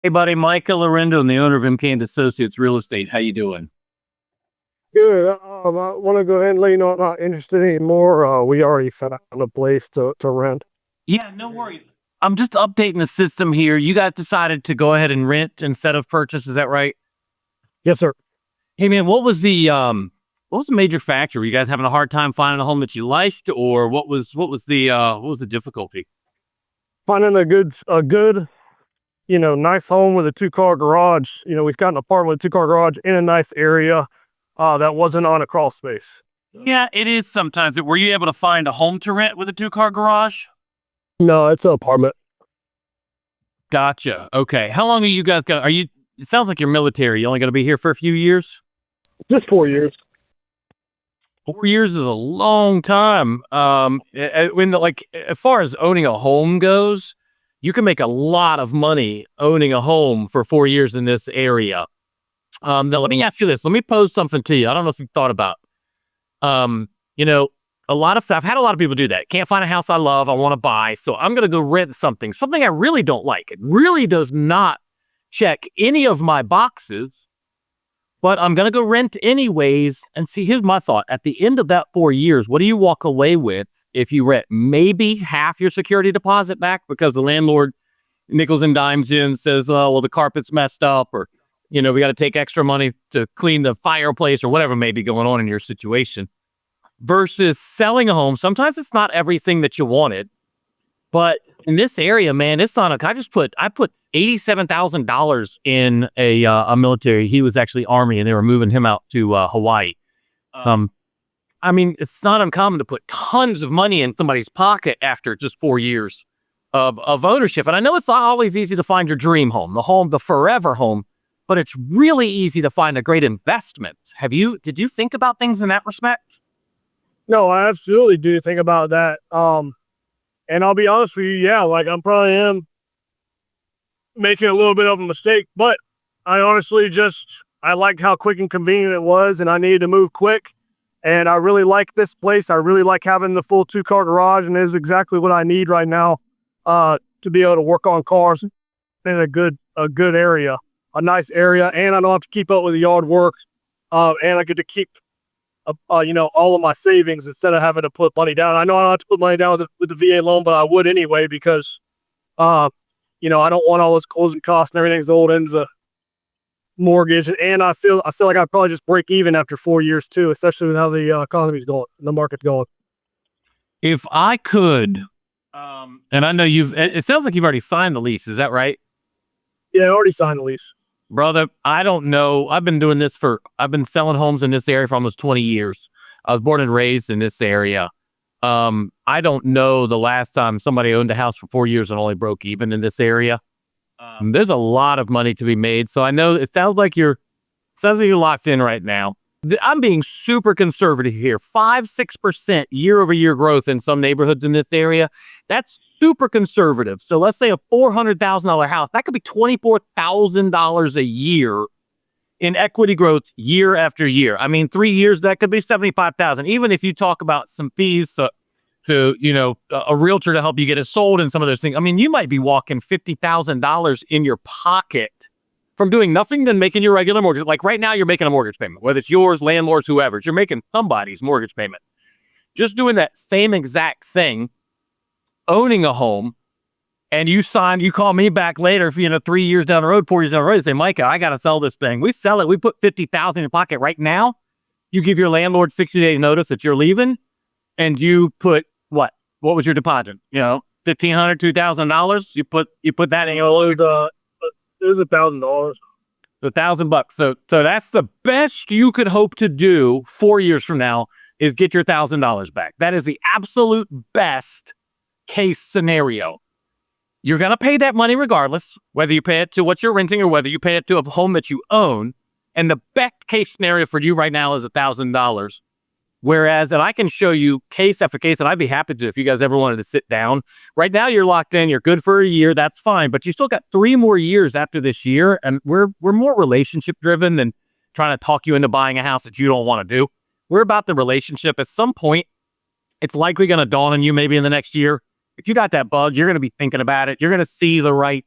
Hey, buddy, Micah Lorendo, and the owner of MK and Associates Real Estate. How you doing? Good. I want to go ahead and let you know I'm not interested anymore. We already found a place to rent. Yeah, no worries. I'm just updating the system here. You guys decided to go ahead and rent instead of purchase. Is that right? Yes, sir. Hey, man, what was the major factor? Were you guys having a hard time finding a home that you liked, or what was the difficulty? Finding a good, nice home with a two-car garage. We've got an apartment with a two-car garage in a nice area, that wasn't on a crawl space. Yeah, it is sometimes. Were you able to find a home to rent with a two-car garage? No, it's an apartment. Gotcha. Okay. How long are you guys going? Are you? It sounds like you're military. You only going to be here for a few years. Just 4 years. 4 years is a long time. As far as owning a home goes, you can make a lot of money owning a home for 4 years in this area. Now let me ask you this. Let me pose something to you. I don't know if you've thought about. Um, you know, a lot of stuff. I've had a lot of people do that. Can't find a house I love. I want to buy, so I'm gonna go rent something. Something I really don't like. It really does not check any of my boxes, but I'm going to go rent anyways. And see, here's my thought. At the end of that 4 years, what do you walk away with if you rent? Maybe half your security deposit back because the landlord nickels and dimes you and says, oh, well, the carpet's messed up, or, we got to take extra money to clean the fireplace or whatever may be going on in your situation. Versus selling a home. Sometimes it's not everything that you wanted. But in this area, man, it's not I put $87,000 in a military. He was actually Army, and they were moving him out to Hawaii. Um, I mean, it's not uncommon to put tons of money in somebody's pocket after just 4 years of ownership. And I know it's not always easy to find your dream home, the forever home, but it's really easy to find a great investment. Did you think about things in that respect? No, I absolutely do think about that. And I'll be honest with you, yeah, like I'm probably am making a little bit of a mistake, but I honestly I liked how quick and convenient it was, and I needed to move quick. And I really like this place. I really like having the full two-car garage, and it is exactly what I need right now, to be able to work on cars in a good area, a nice area, and I don't have to keep up with the yard work, and I get to keep all of my savings instead of having to put money down. I know I don't have to put money down with the VA loan, but I would anyway because, I don't want all those closing costs and everything's old ends of mortgage. And I feel like I'd probably just break even after 4 years too, especially with how the economy's going, the market's going. If I could, and I know it sounds like you've already signed the lease. Is that right? Yeah, I already signed the lease. Brother, I don't know. I've been selling homes in this area for almost 20 years. I was born and raised in this area. I don't know the last time somebody owned a house for 4 years and only broke even in this area. There's a lot of money to be made. So I know it sounds like you're locked in right now. I'm being super conservative here. 5-6% year-over-year growth in some neighborhoods in this area. That's super conservative. So let's say a $400,000 house, that could be $24,000 a year in equity growth year after year. I mean, 3 years, that could be $75,000. Even if you talk about some fees to a realtor to help you get it sold and some of those things. I mean, you might be walking $50,000 in your pocket from doing nothing than making your regular mortgage. Like right now, you're making a mortgage payment, whether it's yours, landlord's, whoever's. You're making somebody's mortgage payment. Just doing that same exact thing, owning a home, and you call me back later, 3 years down the road, 4 years down the road, and say, Micah, I got to sell this thing. We sell it. We put $50,000 in your pocket right now. You give your landlord 60-day notice that you're leaving, and you put what? What was your deposit? $1,500, $2,000. You put that in your load. It was $1,000. $1,000. So that's the best you could hope to do 4 years from now is get your $1,000 back. That is the absolute best case scenario. You're going to pay that money regardless, whether you pay it to what you're renting or whether you pay it to a home that you own. And the best case scenario for you right now is $1,000. Whereas, and I can show you case after case, and I'd be happy to if you guys ever wanted to sit down. Right now, you're locked in. You're good for a year. That's fine. But you still got 3 more years after this year. And we're more relationship driven than trying to talk you into buying a house that you don't want to do. We're about the relationship. At some point, it's likely going to dawn on you maybe in the next year. If you got that bug, you're going to be thinking about it. You're going to see the right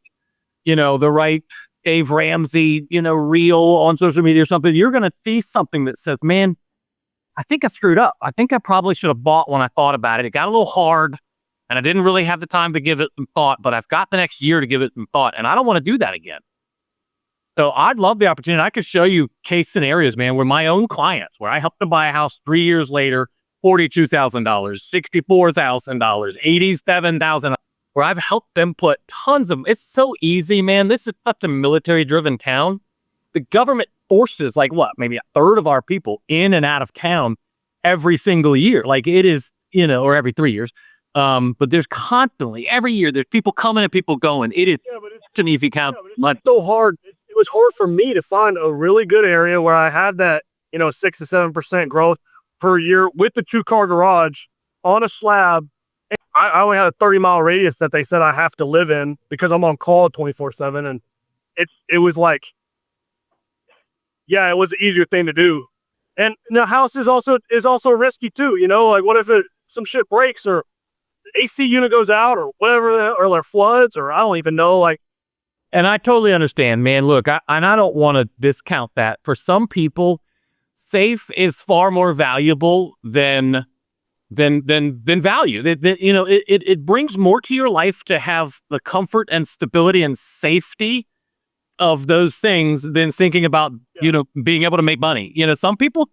Dave Ramsey, reel on social media or something, you're going to see something that says, man, I think I screwed up. I think I probably should have bought when I thought about it. It got a little hard and I didn't really have the time to give it some thought, but I've got the next year to give it some thought and I don't want to do that again. So I'd love the opportunity. I could show you case scenarios, man, where my own clients, where I helped them buy a house 3 years later, $42,000, $64,000, $87,000, where I've helped them put tons of, it's so easy, man. This is such a military driven town. The government forces maybe a third of our people in and out of town every single year. Like it is, or every 3 years. But there's constantly, every year, there's people coming and people going. It is such an easy town. It's so hard. It was hard for me to find a really good area where I had that, 6 to 7% growth per year with the 2-car garage on a slab. I only had a 30-mile radius that they said I have to live in because I'm on call 24/7, and it was like, yeah, it was the easier thing to do. And the house is also risky too. Like what if some shit breaks or the AC unit goes out or whatever, or there floods, or I don't even know. And I totally understand, man. Look, I don't want to discount that. For some people, safe is far more valuable than value. It brings more to your life to have the comfort and stability and safety of those things than thinking about being able to make money. Some people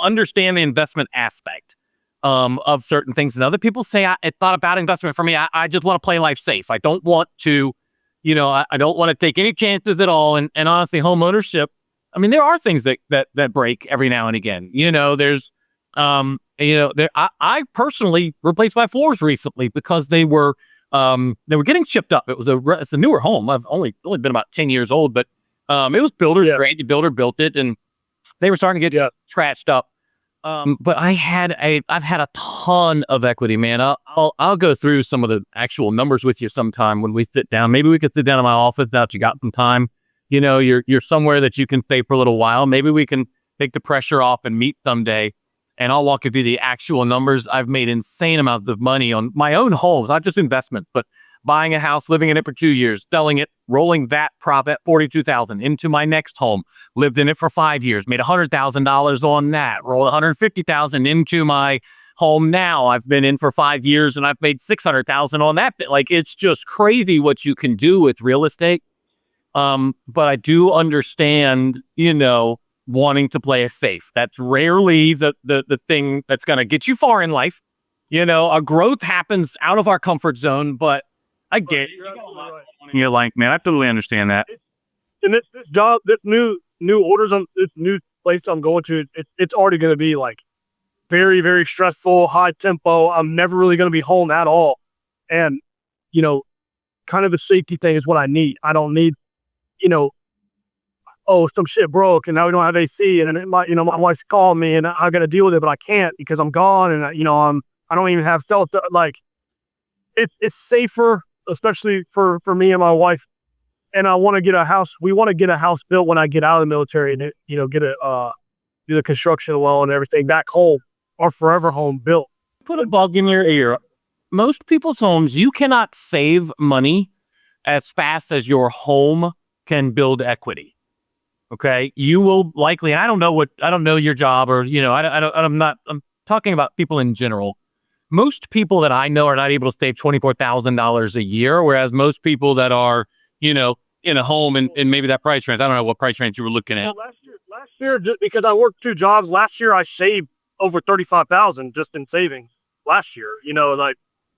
understand the investment aspect of certain things, and other people say it's not about investment for me. I just want to play life safe. I don't want to, I don't want to take any chances at all. And honestly, home ownership, I mean, there are things that break every now and again. There's I personally replaced my floors recently because they were getting chipped up. It's a newer home. I've only been about 10 years old, but it was great. The builder built it and they were starting to get trashed up. But I've had a ton of equity, man. I'll go through some of the actual numbers with you sometime when we sit down. Maybe we could sit down in my office now that you got some time. You're somewhere that you can stay for a little while. Maybe we can take the pressure off and meet someday. And I'll walk you through the actual numbers. I've made insane amounts of money on my own homes, not just investments, but buying a house, living in it for 2 years, selling it, rolling that profit, $42,000 into my next home, lived in it for 5 years, made $100,000 on that, rolled $150,000 into my home now. I've been in for 5 years and I've made $600,000 on that. Like, it's just crazy what you can do with real estate. But I do understand, wanting to play it safe. That's rarely the thing that's going to get you far in life. A growth happens out of our comfort zone, but I get you're like, man, I totally understand that. And this job, this new orders on this new place I'm going to, it's already going to be like very, very stressful, high tempo. I'm never really going to be home at all. And, kind of the safety thing is what I need. I don't need, oh, some shit broke and now we don't have AC and then my wife's calling me and I got to deal with it, but I can't because I'm gone and I don't even have cell. It's safer, especially for me and my wife. And I want to get a house. We want to get a house built when I get out of the military and get a do the construction loan and everything back home, our forever home built. Put a bug in your ear. Most people's homes, you cannot save money as fast as your home can build equity. Okay, you will likely, and I don't know your job or, I'm talking about people in general. Most people that I know are not able to save $24,000 a year, whereas most people that are, in a home and maybe that price range, I don't know what price range you were looking at. Well, last year, just because I worked 2 jobs, last year I saved over $35,000 just in savings last year,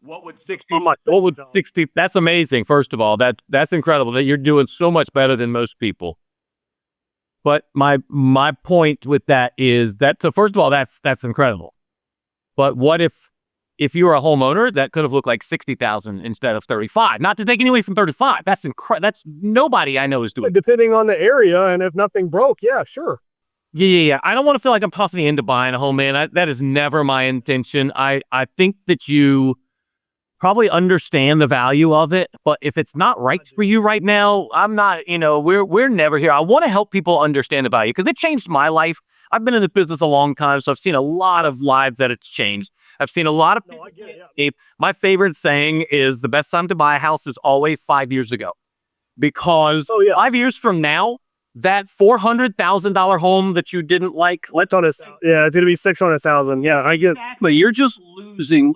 what would 60, that's amazing. First of all, that's incredible that you're doing so much better than most people. But my point with that is that, so first of all, that's incredible. But what if you were a homeowner, that could have looked like 60,000 instead of 35? Not to take any away from 35. That's that's nobody I know is doing. Depending on the area, and if nothing broke, yeah, sure. Yeah. I don't want to feel like I'm puffing you into buying a home, man. That is never my intention. I think that you probably understand the value of it, but if it's not right for you right now, I'm not, we're never here. I want to help people understand the value because it changed my life. I've been in the business a long time, so I've seen a lot of lives that it's changed. I've seen a lot of people. My favorite saying is the best time to buy a house is always 5 years ago. because Oh yeah, 5 years from now, that $400,000 home that you didn't like, let's on yeah, it's gonna be 600,000. Yeah, I get. exactly, you're just losing,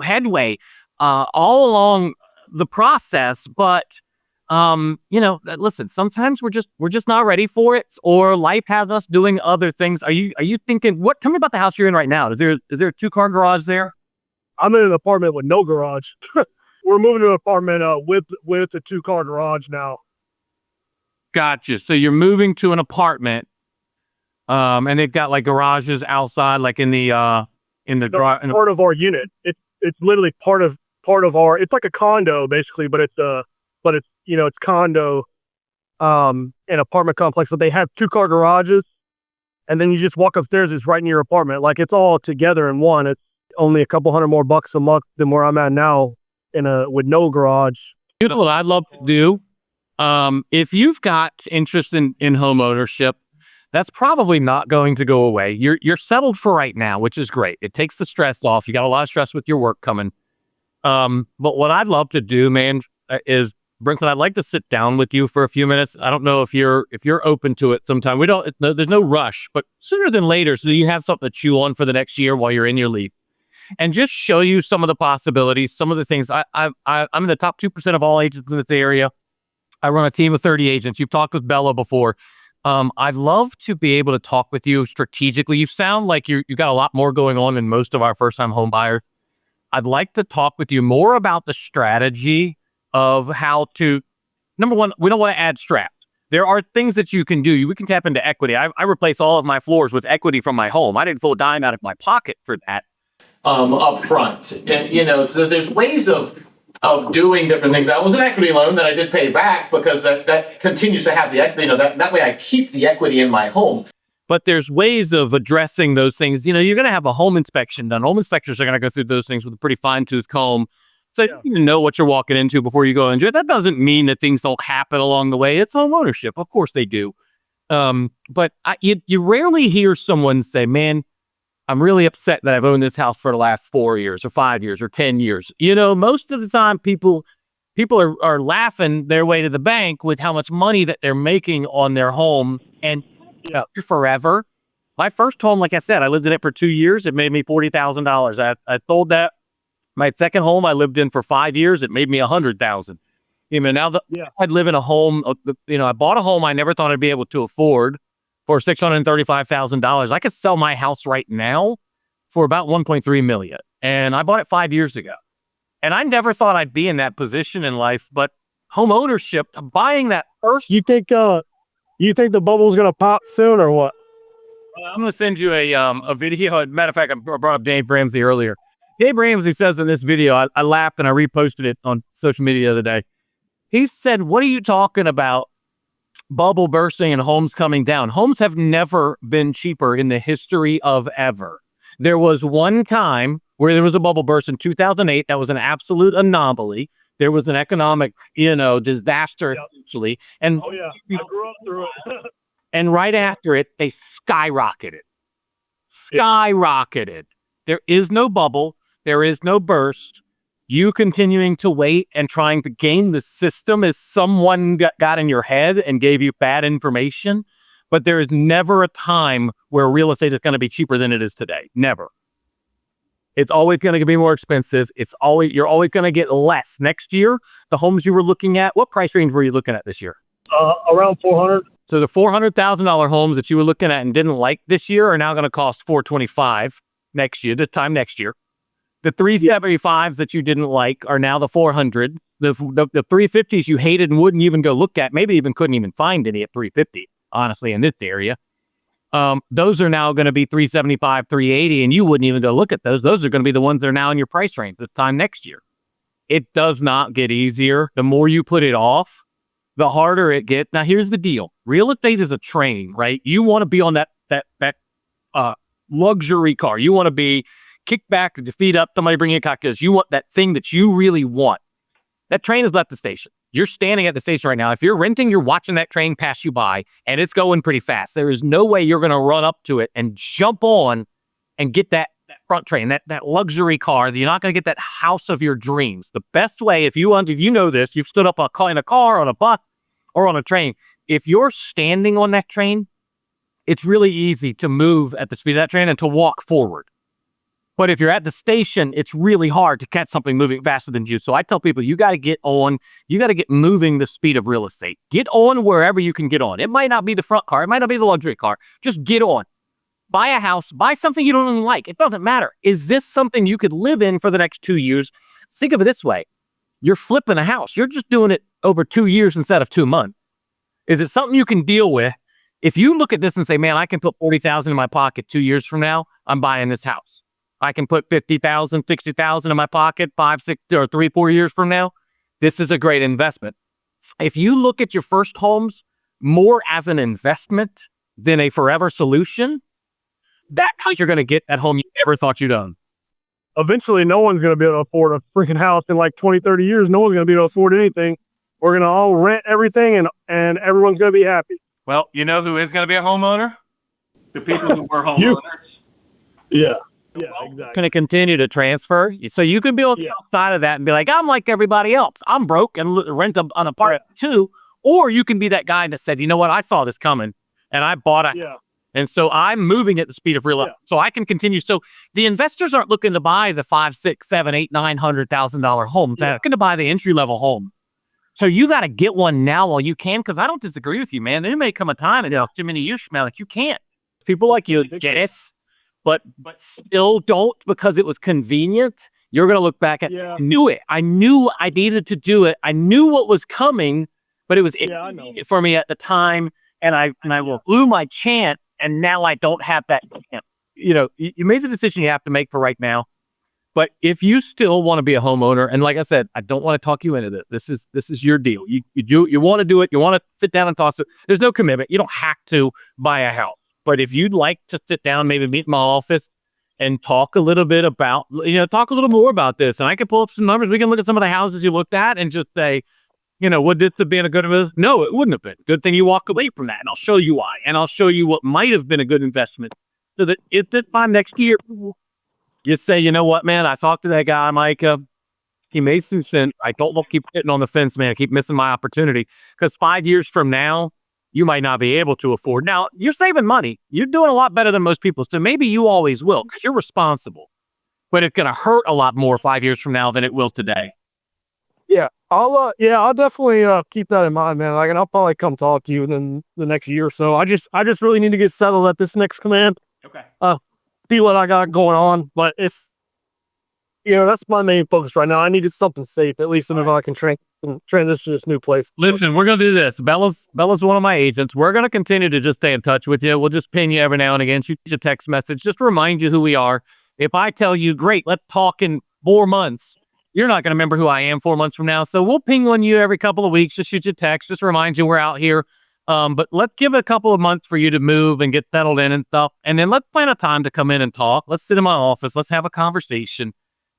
headway, all along the process. But, listen, sometimes we're just not ready for it, or life has us doing other things. Are you thinking, tell me about the house you're in right now. Is there a two-car garage there? I'm in an apartment with no garage. We're moving to an apartment with a 2-car garage now. Gotcha. So you're moving to an apartment, and they've got like garages outside, like Part of our unit. It's literally part of our. It's like a condo basically, but it's it's condo an apartment complex. So they have 2-car garages, and then you just walk upstairs. It's right in your apartment. Like it's all together in one. It's only a couple hundred more bucks a month than where I'm at now with no garage. You know what I'd love to do? If you've got interest in home ownership, that's probably not going to go away. You're settled for right now, which is great. It takes the stress off. You got a lot of stress with your work coming. But what I'd love to do, man, is Brinkley, I'd like to sit down with you for a few minutes. I don't know if you're open to it sometime. There's no rush, but sooner than later, so you have something to chew on for the next year while you're in your leave, and just show you some of the possibilities, some of the things. I'm in the top 2% of all agents in this area. I run a team of 30 agents. You've talked with Bella before. I'd love to be able to talk with you strategically. You sound like you got a lot more going on than most of our first-time home buyers. I'd like to talk with you more about the strategy of how to. Number one, we don't want to add straps. There are things that you can do. We can tap into equity. I replace all of my floors with equity from my home. I didn't pull a dime out of my pocket for that. Up front. And so there's ways of doing different things. That was an equity loan that I did pay back because that continues to have the equity. That way I keep the equity in my home. But there's ways of addressing those things. You're going to have a home inspection done. Home inspectors are going to go through those things with a pretty fine-tooth comb. So you know what you're walking into before you go into it. That doesn't mean that things don't happen along the way. It's home ownership. Of course they do. But you rarely hear someone say, man, I'm really upset that I've owned this house for the last 4 years or 5 years or 10 years. Most of the time people are laughing their way to the bank with how much money that they're making on their home. And forever. My first home, like I said, I lived in it for 2 years. It made me $40,000. I sold that. My second home I lived in for 5 years. It made me $100,000. Now I'd live in a home. I bought a home I never thought I'd be able to afford for $635,000. I could sell my house right now for about $1.3 million, and I bought it 5 years ago. And I never thought I'd be in that position in life. But home ownership, buying that first. You think the bubble's gonna pop soon or what? I'm going to send you a video. Matter of fact, I brought up Dave Ramsey earlier. Dave Ramsey says in this video, I laughed and I reposted it on social media the other day. He said, what are you talking about? Bubble bursting and homes coming down. Homes have never been cheaper in the history of ever. There was one time where there was a bubble burst in 2008. That was an absolute anomaly. There was an economic, disaster, essentially. And Oh yeah, I grew up through it. and right after it, they skyrocketed. Skyrocketed. There is no bubble. There is no burst. You continuing to wait and trying to game the system as someone got in your head and gave you bad information. But there is never a time where real estate is going to be cheaper than it is today. Never. It's always going to be more expensive. You're always going to get less. Next year, the homes you were looking at, what price range were you looking at this year? Around 400. So the $400,000 homes that you were looking at and didn't like this year are now going to cost $425 next year, this time next year. The 375s that you didn't like are now the 400. The 350s you hated and wouldn't even go look at, maybe even couldn't even find any at 350, honestly, in this area. Those are now going to be 375, 380, and you wouldn't even go look at those. Those are going to be the ones that are now in your price range this time next year. It does not get easier. The more you put it off, the harder it gets. Now, here's the deal. Real estate is a train, right? You want to be on that luxury car. You want to be kicked back with your feet up, somebody bring you cocktails. You want that thing that you really want. That train has left the station. You're standing at the station right now. If you're renting, you're watching that train pass you by, and it's going pretty fast. There is no way you're going to run up to it and jump on and get that front train, that luxury car. You're not going to get that house of your dreams. The best way, if you know this, you've stood up in a car, on a bus, or on a train. If you're standing on that train, it's really easy to move at the speed of that train and to walk forward. But if you're at the station, it's really hard to catch something moving faster than you. So I tell people, you got to get moving the speed of real estate. Get on wherever you can get on. It might not be the front car. It might not be the luxury car. Just get on. Buy a house. Buy something you don't even like. It doesn't matter. Is this something you could live in for the next 2 years? Think of it this way. You're flipping a house. You're just doing it over 2 years instead of 2 months. Is it something you can deal with? If you look at this and say, man, I can put $40,000 in my pocket 2 years from now, I'm buying this house. I can put $50,000, $60,000 in my pocket 5, 6, or 3, 4 years from now. This is a great investment. If you look at your first homes more as an investment than a forever solution, that's how you're going to get that home you never thought you'd own. Eventually, no one's going to be able to afford a freaking house in like 20, 30 years. No one's going to be able to afford anything. We're going to all rent everything and everyone's going to be happy. Well, you know who is going to be a homeowner? The people who were homeowners. Yeah. Yeah, exactly. Going to continue to transfer. So you can be on the outside of that and be like, I'm like everybody else. I'm broke and rent an apartment too. Or you can be that guy that said, you know what? I saw this coming and I bought it. Yeah. And so I'm moving at the speed of real life. So I can continue. So the investors aren't looking to buy the $5, $6, $7, $8, $900,000 homes. They're looking to buy the entry-level home. So you got to get one now while you can, because I don't disagree with you, man. There may come a time in too many years from now that you can't. People like you, Janice, but still don't because it was convenient. You're going to look back at, I knew it. I knew I needed to do it. I knew what was coming, but it was inconvenient for me at the time. And I blew my chance, and now I don't have that chance. You know, you made the decision you have to make for right now. But if you still want to be a homeowner, and like I said, I don't want to talk you into this. This is your deal. You want to do it. You want to sit down and talk. There's no commitment. You don't have to buy a house. But if you'd like to sit down, maybe meet in my office and talk a little bit about, talk a little more about this, and I can pull up some numbers. We can look at some of the houses you looked at and just say, would this have been a good investment? No, it wouldn't have been. Good thing you walk away from that, and I'll show you why. And I'll show you what might have been a good investment, so that if by next year you say, you know what, man, I talked to that guy, Mike. He made some sense. I don't want to keep hitting on the fence, man. I keep missing my opportunity, because 5 years from now, you might not be able to afford. Now, you're saving money. You're doing a lot better than most people. So maybe you always will, because you're responsible. But it's going to hurt a lot more 5 years from now than it will today. Yeah, I'll definitely keep that in mind, man. Like, and I'll probably come talk to you in the next year or so. I just really need to get settled at this next command. Okay. See what I got going on. But it's, that's my main focus right now. I needed something safe, at least until I can transition to this new place. Listen, we're going to do this. Bella's one of my agents. We're going to continue to just stay in touch with you. We'll just ping you every now and again, shoot you a text message, just to remind you who we are. If I tell you, great, let's talk in 4 months, you're not going to remember who I am 4 months from now. So we'll ping on you every couple of weeks, just shoot you a text, just remind you we're out here. But let's give it a couple of months for you to move and get settled in and stuff. And then let's plan a time to come in and talk. Let's sit in my office. Let's have a conversation.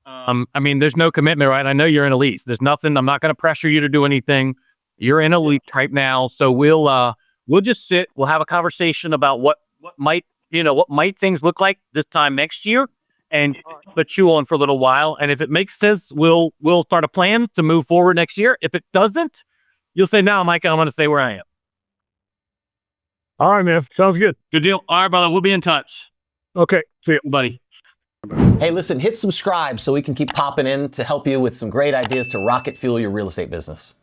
I mean, there's no commitment, right? I know you're in a lease. There's nothing. I'm not going to pressure you to do anything. You're in a lease right now. So we'll just sit. We'll have a conversation about what might things look like this time next year, and put you on for a little while. And if it makes sense, we'll start a plan to move forward next year. If it doesn't, you'll say, no, Mike, I'm going to stay where I am. All right, man. Sounds good. Good deal. All right, brother. We'll be in touch. Okay. See you, buddy. Hey, listen, hit subscribe so we can keep popping in to help you with some great ideas to rocket fuel your real estate business.